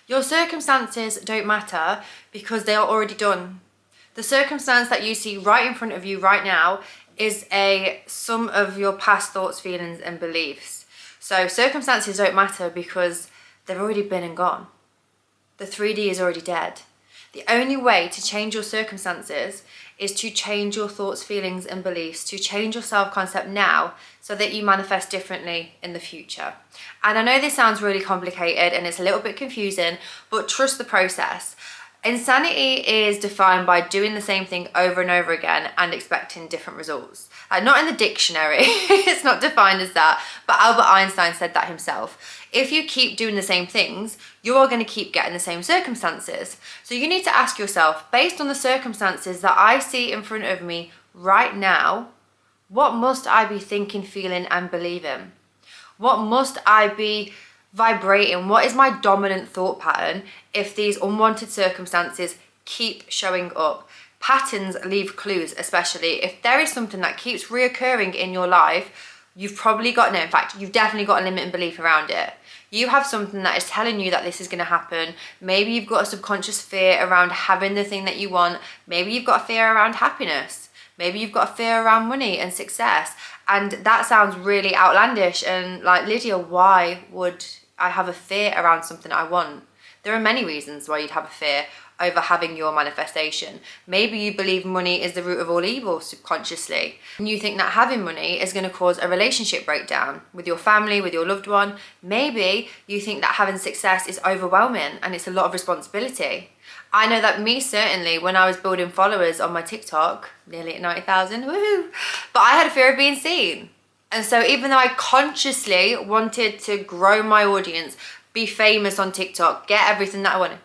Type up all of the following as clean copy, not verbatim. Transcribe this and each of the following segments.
Your circumstances don't matter because they are already done. The circumstance that you see right in front of you right now is a sum of your past thoughts, feelings, and beliefs. So circumstances don't matter because they've already been and gone. The 3D is already dead. The only way to change your circumstances is to change your thoughts, feelings, and beliefs, to change your self-concept now so that you manifest differently in the future. And I know this sounds really complicated and it's a little bit confusing, but trust the process. Insanity is defined by doing the same thing over and over again and expecting different results. Not in the dictionary, it's not defined as that, but Albert Einstein said that himself. If you keep doing the same things, you are going to keep getting the same circumstances. So you need to ask yourself, based on the circumstances that I see in front of me right now, what must I be thinking, feeling, and believing? What must I be vibrating? What is my dominant thought pattern if these unwanted circumstances keep showing up? Patterns leave clues, especially if there is something that keeps reoccurring in your life. You've probably got, no, in fact, you've definitely got a limiting belief around it. You have something that is telling you that this is going to happen. Maybe you've got a subconscious fear around having the thing that you want. Maybe you've got a fear around happiness. Maybe you've got a fear around money and success. And that sounds really outlandish and like, Lydia, why would I have a fear around something I want? There are many reasons why you'd have a fear over having your manifestation. Maybe you believe money is the root of all evil subconsciously. And you think that having money is going to cause a relationship breakdown with your family, with your loved one. Maybe you think that having success is overwhelming and it's a lot of responsibility. I know that me, certainly, when I was building followers on my TikTok, nearly at 90,000, woohoo, but I had a fear of being seen. And so even though I consciously wanted to grow my audience, be famous on TikTok, get everything that I wanted.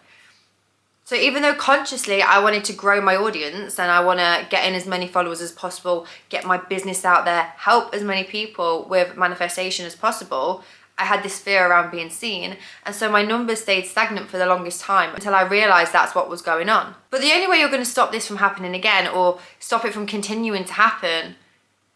So even though consciously I wanted to grow my audience and I want to get in as many followers as possible, get my business out there, help as many people with manifestation as possible, I had this fear around being seen. And so my numbers stayed stagnant for the longest time until I realized that's what was going on. But the only way you're going to stop this from happening again or stop it from continuing to happen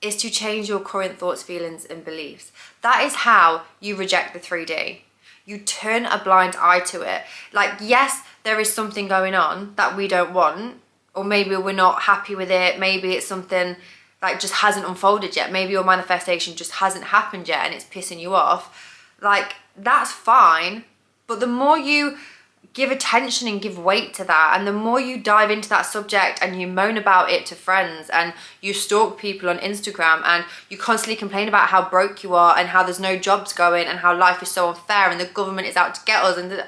is to change your current thoughts, feelings, and beliefs. That is how you reject the 3D. You turn a blind eye to it. Like, yes, there is something going on that we don't want, or maybe we're not happy with it. Maybe it's something that just hasn't unfolded yet. Maybe your manifestation just hasn't happened yet and it's pissing you off. Like, that's fine. But the more you give attention and give weight to that, and the more you dive into that subject and you moan about it to friends and you stalk people on Instagram and you constantly complain about how broke you are and how there's no jobs going and how life is so unfair and the government is out to get us, and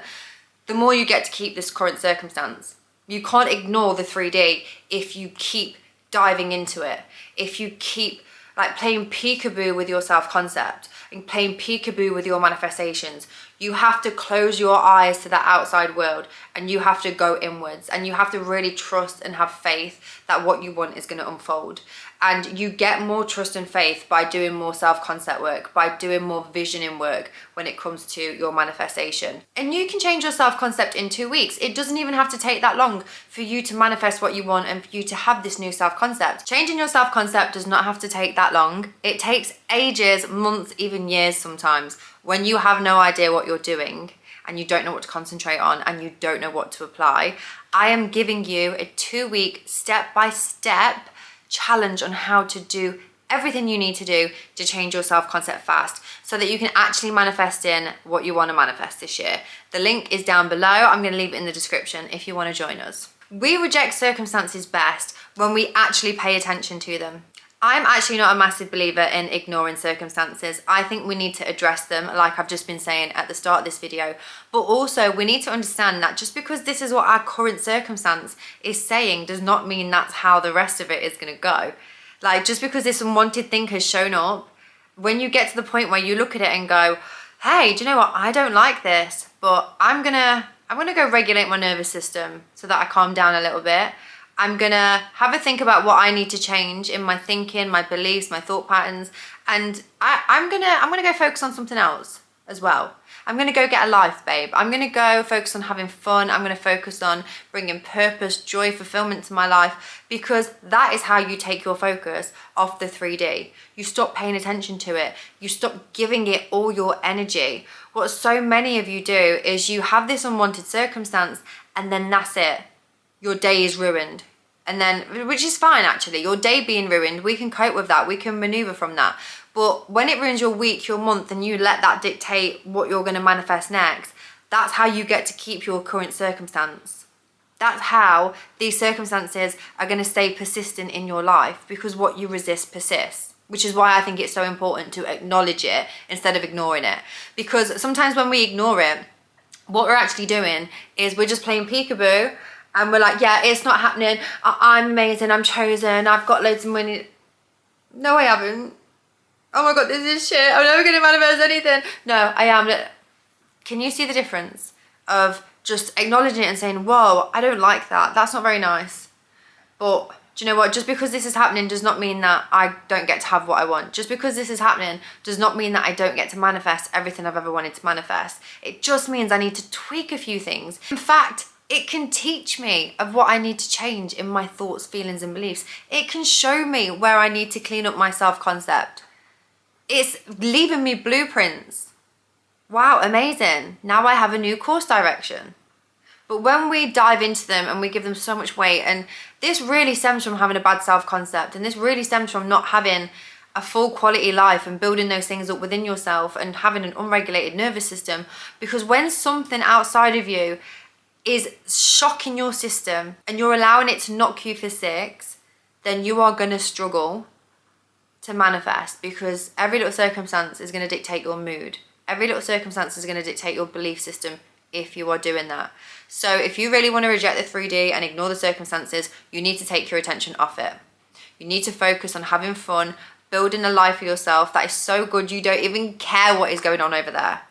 the more you get to keep this current circumstance. You can't ignore the 3D if you keep diving into it, if you keep like playing peekaboo with your self-concept and playing peekaboo with your manifestations. You have to close your eyes to that outside world and you have to go inwards, and you have to really trust and have faith that what you want is going to unfold. And you get more trust and faith by doing more self-concept work, by doing more visioning work when it comes to your manifestation. And you can change your self-concept in 2 weeks. It doesn't even have to take that long for you to manifest what you want and for you to have this new self-concept. Changing your self-concept does not have to take that long. It takes ages, months, even years sometimes, when you have no idea what you're doing and you don't know what to concentrate on and you don't know what to apply. I am giving you a 2-week step-by-step challenge on how to do everything you need to do to change your self-concept fast so that you can actually manifest in what you want to manifest this year. The link is down below. I'm going to leave it in the description if you want to join us. We reject circumstances best when we actually pay attention to them. I'm actually not a massive believer in ignoring circumstances. I think we need to address them, like I've just been saying at the start of this video. But also we need to understand that just because this is what our current circumstance is saying does not mean that's how the rest of it is going to go. Like, just because this unwanted thing has shown up, when you get to the point where you look at it and go, hey, do you know what? I don't like this, but I'm gonna go regulate my nervous system so that I calm down a little bit. I'm gonna have a think about what I need to change in my thinking, my beliefs, my thought patterns, and I'm gonna go focus on something else as well. I'm going to go get a life, babe. I'm going to go focus on having fun. I'm going to focus on bringing purpose, joy, fulfillment to my life, because that is how you take your focus off the 3D. You stop paying attention to it. You stop giving it all your energy. What so many of you do is you have this unwanted circumstance and then that's it. Your day is ruined. And then, which is fine actually, your day being ruined, we can cope with that. We can maneuver from that. But when it ruins your week, your month, and you let that dictate what you're going to manifest next, that's how you get to keep your current circumstance. That's how these circumstances are going to stay persistent in your life, because what you resist persists. Which is why I think it's so important to acknowledge it instead of ignoring it. Because sometimes when we ignore it, what we're actually doing is we're just playing peekaboo, and we're like, yeah, it's not happening. I'm amazing. I'm chosen. I've got loads of money. No, I haven't. Oh my God, this is shit. I'm never going to manifest anything. No, I am. Can you see the difference of just acknowledging it and saying, whoa, I don't like that. That's not very nice. But do you know what? Just because this is happening does not mean that I don't get to have what I want. Just because this is happening does not mean that I don't get to manifest everything I've ever wanted to manifest. It just means I need to tweak a few things. In fact, it can teach me of what I need to change in my thoughts, feelings, and beliefs. It can show me where I need to clean up my self-concept. It's leaving me blueprints. Wow, amazing. Now I have a new course direction. But when we dive into them and we give them so much weight, and this really stems from having a bad self-concept, and this really stems from not having a full quality life and building those things up within yourself and having an unregulated nervous system, because when something outside of you is shocking your system and you're allowing it to knock you for six, then you are going to struggle to manifest, because every little circumstance is going to dictate your mood. Every little circumstance is going to dictate your belief system if you are doing that. So if you really want to reject the 3D and ignore the circumstances, you need to take your attention off it. You need to focus on having fun, building a life for yourself that is so good you don't even care what is going on over there.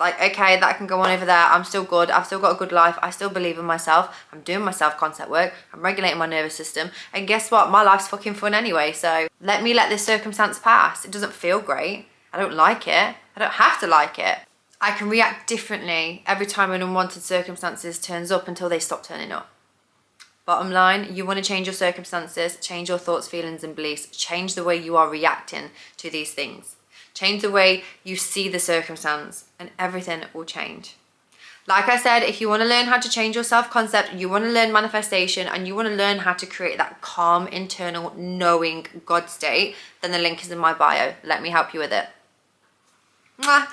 Like, okay, that can go on over there. I'm still good. I've still got a good life. I still believe in myself. I'm doing my self-concept work. I'm regulating my nervous system. And guess what? My life's fucking fun anyway. So let me let this circumstance pass. It doesn't feel great. I don't like it. I don't have to like it. I can react differently every time an unwanted circumstances turns up until they stop turning up. Bottom line, you want to change your circumstances, change your thoughts, feelings, and beliefs. Change the way you are reacting to these things. Change the way you see the circumstance, and everything will change. Like I said, if you want to learn how to change your self-concept, you want to learn manifestation, and you want to learn how to create that calm, internal, knowing God state, then the link is in my bio. Let me help you with it. Mwah.